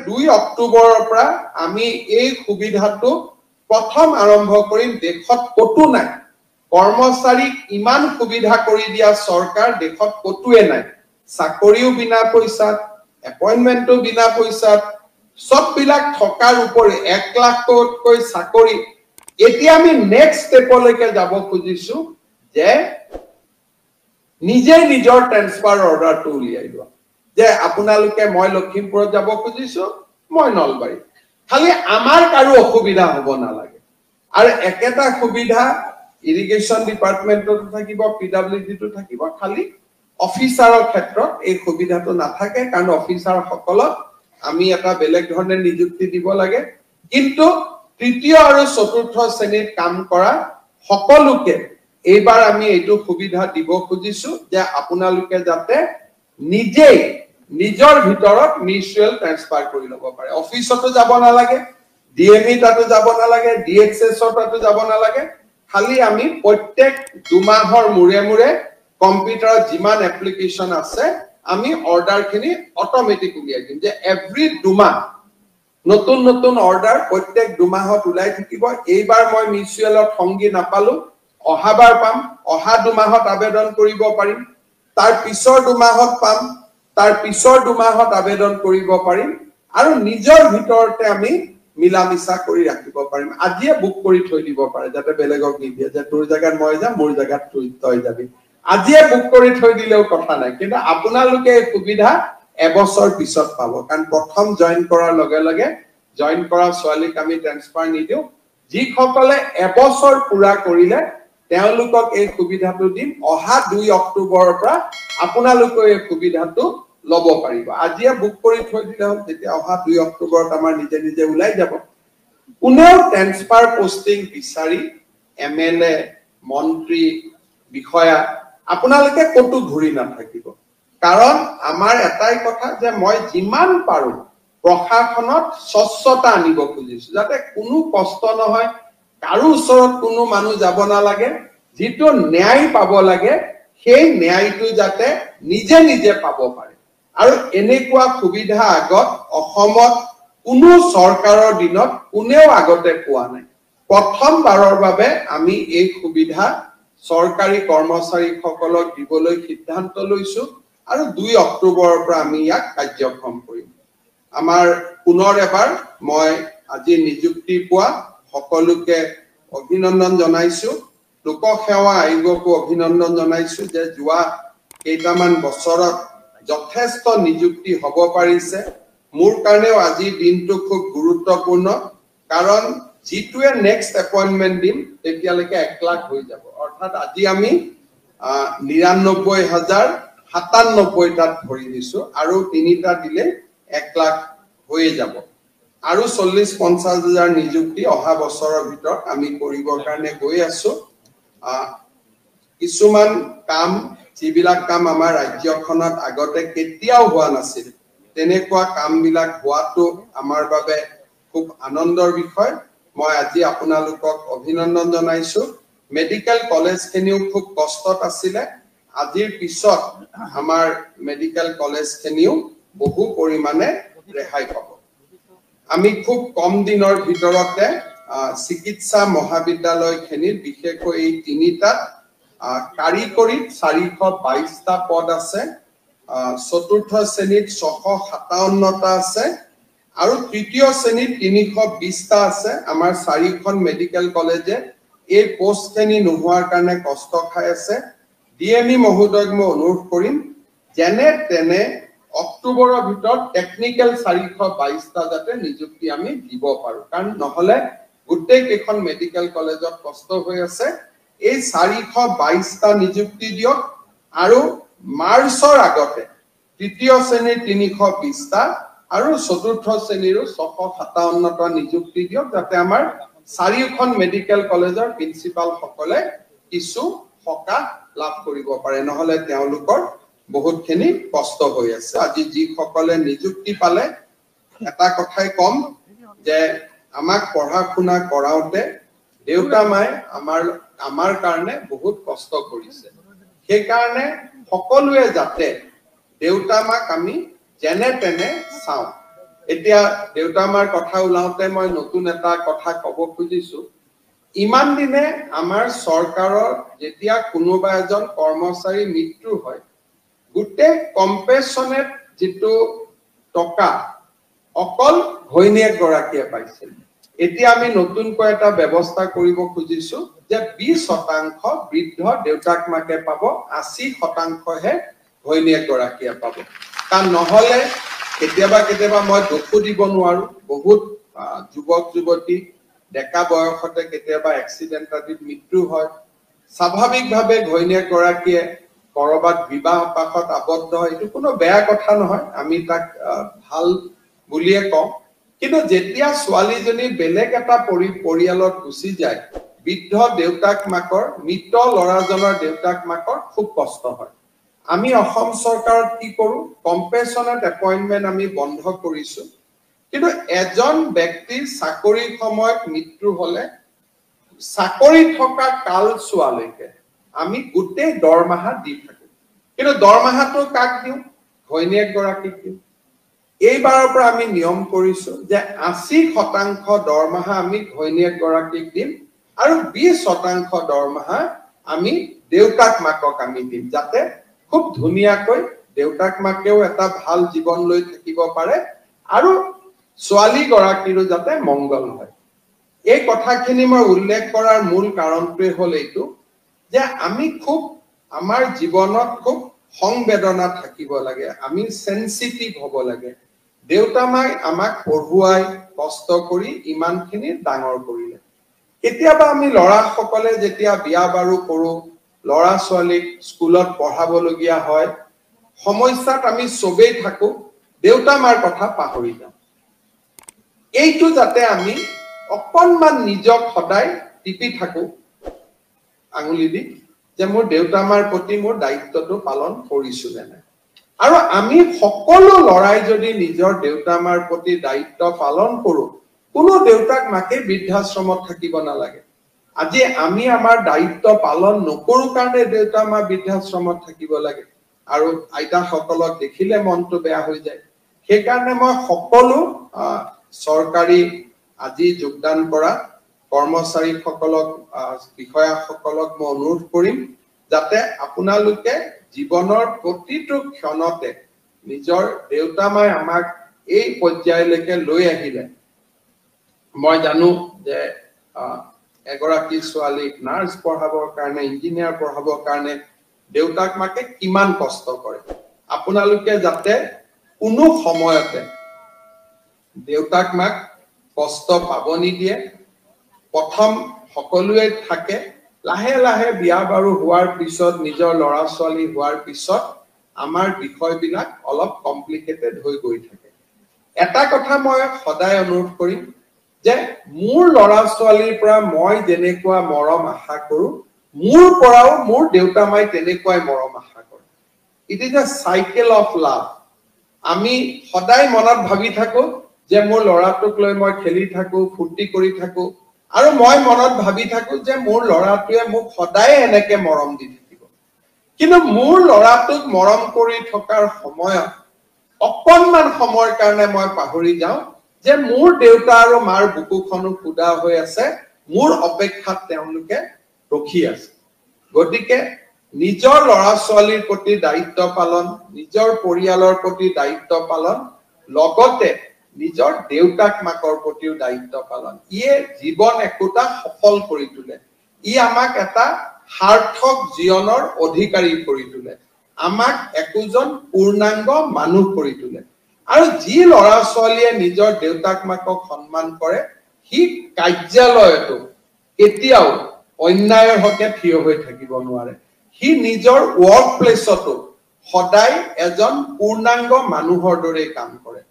2 অক্টোবৰৰ পৰা আমি এই সুবিধাটো প্ৰথম আৰম্ভ কৰিম দেশত কতো নাই কৰ্মচাৰীক ইমান সুবিধা কৰি দিয়া চৰকাৰ দেশত কতোৱে নাই চাকৰিও বিনা পইচাত এপইন্টমেন্টও বিনা পইচাত সব বিলাক থকাৰ উপৰি 1 লাখতকৈ চাকৰি এতিয়া আমি নেক্সট ষ্টেপলৈকে যাব খুজিছো যে নিজে নিজৰ ট্ৰান্সফাৰ অৰ্ডাৰটো উলিয়াই লোৱা যে আপোনালোকে মই লখিমপুৰত যাব খুজিছো মই নলবাৰী খালি আমাৰ কাৰো অসুবিধা হ'ব নালাগে আৰু একেটা সুবিধা ইৰিগেশ্যন ডিপাৰ্টমেন্টত থাকিব পিডব্লিউডিটো থাকিব খালি অফিচাৰৰ ক্ষেত্ৰত এই সুবিধাটো নাথাকে কাৰণ অফিচাৰ সকলক আমি এটা বেলেগ ধৰণে নিযুক্তি দিব লাগে কিন্তু তৃতীয় আৰু চতুৰ্থ শ্ৰেণীত কাম কৰা সকলোকে এইবাৰ আমি এইটো সুবিধা দিব খুজিছো যে আপোনালোকে যাতে নিজে নিজৰ ভিতৰত মিউচুৱেল ট্ৰান্সফাৰ কৰি ল'ব পাৰে অফিচতো যাব নালাগে ডিএমই তাতো যাব নালাগে ডিএক্সএছৰ তাতো যাব নালাগে খালি আমি প্ৰত্যেক 2 মাহৰ মূৰে মূৰে কম্পিউটাৰত যিমান এপ্লিকেশন আছে আমি অৰ্ডাৰখিনি অটোমেটিক উলিয়াই দিম যে এভৰি 2 মাহ নতুন নতুন অৰ্ডাৰ প্ৰত্যেক 2 মাহত উলাই থাকিব এইবাৰ মই মিউচুৱেলত সংগী নাপালো অহাবাৰ পাম অহা 2 মাহত আবেদন কৰিব পাৰিম তাৰ পিছৰ 2 মাহত পাম তাৰ পিছৰ 2 মাহত আবেদন কৰিব পাৰিম আৰু নিজৰ ভিতৰতে আমি মিলামিছা কৰি ৰাখিব পাৰিম আজিয়ে বুক কৰি থৈ দিব পাৰে যাতে বেলেগক নিদিয়ে যে তোৰ জায়গাত মই যাম মোৰ জায়গাত তই যাবি আজিয়ে বুক কৰি থৈ দিলেও কথা নাই কিন্তু আপোনালোকে এই সুবিধা এবছৰ পিছত পাব কাৰণ প্ৰথম জয়েন কৰাৰ লগে লগে জয়েন কৰা ছোৱালীক আমি ট্ৰান্সফাৰ নিদিও যিসকলে এবছৰ পুৰা কৰিলে তেওঁলোকক এই সুবিধাটো দিম অহা 2 অক্টোবৰৰ পৰা আপোনালোকে এই সুবিধাটো লব পাৰিব আজিয়ে বুক কৰি থৈ দিলে হ'ল তেতিয়া অহা 2 অক্টোবৰত আমাৰ নিজে নিজে ওলাই যাব কোনেও ট্ৰান্সফাৰ পোষ্টিং বিচাৰি এমএলএ মন্ত্ৰী বিষয়া আপোনালোকে কতো ঘূৰি নাথাকিব কাৰণ আমাৰ এটাই কথা যে মই যিমান পাৰো প্ৰশাসনত স্বচ্ছতা আনিব খুজিছো যাতে কোনো কষ্ট নহয় কাৰো ওচৰত কোনো মানুহ যাব নালাগে যিটো ন্যায় পাব লাগে সেই ন্যায়টো যাতে নিজে নিজে পাব পাৰে আৰু এনেকুৱা সুবিধা আগত অসমত কোনো চৰকাৰৰ দিনত কোনেও আগতে পোৱা নাই প্ৰথমবাৰৰ বাবে আমি এই সুবিধা চৰকাৰী কৰ্মচাৰীসকলক দিবলৈ সিদ্ধান্ত লৈছো আৰু 2 অক্টোবৰৰ পৰা আমি ইয়াক কাৰ্যক্ষম কৰিম আমাৰ পুনৰ এবাৰ মই আজি নিযুক্তি পোৱা সকলোকে অভিনন্দন জনাইছো লোক সেৱা আয়োগকো অভিনন্দন জনাইছো যে যোৱা কেইটামান বছৰত যথেষ্ট নিযুক্তি হ'ব পাৰিছে মোৰ কাৰণেও আজি দিনটো খুব গুৰুত্বপূৰ্ণ কাৰণ জিটুৱে নেক্সট এপইন্টমেন্ট দিম তেতিয়ালৈকে 1 লাখ হৈ যাব অৰ্থাৎ আজি আমি 99,097 তাত ভৰি দিছো আৰু 3টা দিলে 1 লাখ হৈ যাব আৰু 40-50,000 নিযুক্তি অহা বছৰৰ ভিতৰত আমি কৰিবৰ কাৰণে গৈ আছো কিছুমান কাম যিবিলাক কাম আমাৰ ৰাজ্যখনত আগতে কেতিয়াও হোৱা নাছিল তেনেকুৱা কামবিলাক হোৱাটো আমাৰ বাবে খুব আনন্দৰ বিষয় মই আজি আপোনালোকক অভিনন্দন জনাইছো মেডিকেল কলেজখিনিও খুব কষ্টত আছিল আজিৰ পিছত আমাৰ মেডিকেল কলেজখিনিও বহু পৰিমাণে ৰেহাই পাব আমি খুব কম দিনৰ ভিতৰতে চিকিৎসা মহাবিদ্যালয়খিনিৰ বিশেষকৈ এই 3টাত কাৰিকৰীত 422টা পদ আছে চতুৰ্থ শ্ৰেণীত 657টা আছে আৰু তৃতীয় শ্ৰেণীত 320টা আছে আমাৰ 4খন মেডিকেল কলেজে এই পোষ্টখিনি নোহোৱাৰ কাৰণে কষ্ট খাই আছে ডিএমই মহোদয়ক মই অনুৰোধ কৰিম যেনে তেনে অক্টোবৰৰ ভিতৰত টেকনিক্যাল 422টা যাতে নিযুক্তি আমি দিব পাৰো কাৰণ নহলে গোটেই কেইখন মেডিকেল কলেজত কষ্ট হৈ আছে এই 422টা নিযুক্তি দিয়ক আৰু মাৰ্চৰ আগতে তৃতীয় শ্ৰেণীৰ 320টা আৰু চতুৰ্থ শ্ৰেণীৰ 657টা নিযুক্তি দিয়ক যাতে আমাৰ 4খন মেডিকেল কলেজৰ প্ৰিন্সিপাল সকলে কিছু সকাহ লাভ কৰিব পাৰে নহলে তেওঁলোকৰ বহুতখিনি কষ্ট হৈ আছে আজি যি সকলে নিযুক্তি পালে এটা কথাই কম যে আমাক পঢ়া শুনা কৰাওতে দেউতা মাই আমাৰ কাৰণে বহুত কষ্ট কৰিছে সেই কাৰণে সকলোৱে যাতে দেউতা মাক আমি যেনে তেনে চাও এতিয়া দেউতা মাৰ কথা ওলাওতে মই নতুন এটা কথা কব খুজিছো ইমান দিনে আমাৰ চৰকাৰৰ যেতিয়া কোনোবা এজন কৰ্মচাৰী মৃত্যু হয় গুটে কম্পেনচনেট যেটো টকা অকল ঘৈণীয়েক গৰাকীয়ে পাইছিল এতিয়া আমি নতুনকৈ এটা ব্যৱস্থা কৰিব খুজিছো যে 20% বৃদ্ধ দেউতাক মাকে পাব 80% হে ঘৈণীয়েক গৰাকীয়ে পাব কাৰণ নহলে কেতিয়াবা মই দুখু দিব নোৱাৰো বহুত যুৱক যুৱতী ডেকা বয়সতে কেতিয়াবা এক্সিডেন্ট আদিত মৃত্যু হয় স্বাভাৱিকভাৱে ঘৈণীয়েক গৰাকীয়ে কৰবাত বিবাহ পাশত আবদ্ধ হয় এটো কোনো বেয়া কথা নহয় আমি তাক ভাল বুলিয়ে কম কিন্তু যেতিয়া ছোৱালীজনী বেলেগ এটা পৰিয়ালত গুচি যায় বৃদ্ধ দেউতাক মাকৰ মৃত লৰাজনৰ দেউতাক মাকৰ খুব কষ্ট হয় আমি অসম চৰকাৰত কি কৰো কম্পেনচনেট এপইন্টমেন্ট আমি বন্ধ কৰিছো কিন্তু এজন ব্যক্তিৰ চাকৰিৰ সময়ত মৃত্যু হলে চাকৰি থকা কাল ছোৱালৈকে আমি গুটে দৰমহা দি থাকো কিন্তু দৰমহাটো কাক দিও ঘৈণীয়েক গৰাকীক দিও এইবাৰৰ পৰা আমি নিয়ম কৰিছো যে 80% দৰমহা আমি ঘৈণীয়েক গৰাকীক দিম আৰু 20% দৰমহা আমি দেউতাক মাকক আমি দিম যাতে খুব ধুনিয়াকৈ দেউতাক মাকেও এটা ভাল জীৱন লৈ থাকিব পাৰে আৰু ছোৱালী গৰাকীৰো যাতে মংগল হয় এই কথাখিনি মই উল্লেখ কৰাৰ মূল কাৰণটোৱে হ'ল এইটো যে আমি খুব আমাৰ জীৱনত খুব সংবেদনা থাকিব লাগে আমি সেনসিটিভ হ'ব লাগে দেউতা মাই আমাক পঢ়ুৱাই কষ্ট কৰি ইমানখিনি ডাঙৰ কৰিলে কেতিয়াবা আমি লৰা সকলে যেতিয়া বিয়া বাৰু কৰো লৰা ছোৱালীক স্কুলত পঢ়াবলগীয়া হয় সমস্যাত আমি সবেই থাকো দেউতা মাৰ কথা পাহৰি যাওঁ এইটো যাতে আমি অকনমান নিজক সদায় টিপি থাকো আঙুলি দি যে মোৰ দেউতা মাৰ প্ৰতি মোৰ দায়িত্বটো পালন কৰিছো নে আৰু আমি সকলো লৰাই যদি নিজৰ দেউতা মাৰ প্ৰতি দায়িত্ব পালন কৰো কোনো দেউতাক মাকে বৃদ্ধাশ্ৰমত থাকিব নালাগে আজি আমি আমাৰ দায়িত্ব পালন নকৰো কাৰণে দেউতা মা বৃদ্ধাশ্ৰমত থাকিব লাগে আৰু আইতা সকলক দেখিলে মনটো বেয়া হৈ যায় সেই কাৰণে মই সকলো চৰকাৰী আজি যোগদান কৰা কৰ্মচাৰী সকলক বিষয়া সকলক মই অনুৰোধ কৰিম যাতে আপোনালোকে জীৱনৰ প্ৰতিটো ক্ষণতে নিজৰ দেউতা মাই আমাক এই পৰ্যায়লৈকে লৈ আহিলে মই জানো যে এগৰাকী ছোৱালীক নাৰ্ছ পঢ়াবৰ কাৰণে ইঞ্জিনিয়াৰ পঢ়াবৰ কাৰণে দেউতাক মাকে কিমান কষ্ট কৰে আপোনালোকে যাতে কোনো সময়তে দেউতাক মাক কষ্ট পাব নিদিয়ে প্ৰথম সকলোৱে থাকে লাহে লাহে বিয়া বাৰু হোৱাৰ পিছত নিজৰ লৰা ছোৱালী হোৱাৰ পিছত আমাৰ বিষয়বিলাক অলপ কমপ্লিকেটেড হৈ গৈ থাকে এটা কথা মই সদায় অনুৰোধ কৰিম যে মোৰ লৰা ছোৱালীৰ পৰা মই যেনেকুৱা মৰম আশা কৰো মোৰ পৰাও মোৰ দেউতা মাই তেনেকুৱাই মৰম আশা কৰে it is a cycle of love আমি সদায় মনত ভাবি থাকো যে মোৰ লৰাটোক লৈ মই খেলি থাকো ফুৰ্তি কৰি থাকো আৰু মই মনত ভাবি থাকো যে মোৰ লৰাটোৱে মোক সদায় এনেকে মৰম দি থাকিব কিন্তু মোৰ লৰাটোক মৰম কৰি থকাৰ সময়ত অকনমান সময়ৰ কাৰণে মই পাহৰি যাওঁ যে মোৰ দেউতা আৰু মাৰ বুকুখনো খুদা হৈ আছে মোৰ অপেক্ষাত তেওঁলোকে ৰখি আছে গতিকে নিজৰ লৰা ছোৱালীৰ প্ৰতি দায়িত্ব পালন নিজৰ পৰিয়ালৰ প্ৰতি দায়িত্ব পালন লগতে নিজৰ দেউতাক মাকৰ প্ৰতিও দায়িত্ব পালন ইয়ে জীৱন একোটা সফল কৰি তোলে ই আমাক এটা সাৰ্থক জীৱনৰ অধিকাৰী কৰি তোলে আমাক একোজন পূৰ্ণাংগ মানুহ কৰি তোলে আৰু যি লৰা ছোৱালীয়ে নিজৰ দেউতাক মাকক সন্মান কৰে সি কাৰ্যালয়তো কেতিয়াও অন্যায়ৰ হকে থিয় হৈ থাকিব নোৱাৰে সি নিজৰ ওয়াৰ্ক প্লেসতো সদায় এজন পূৰ্ণাংগ মানুহৰ দৰে কাম কৰে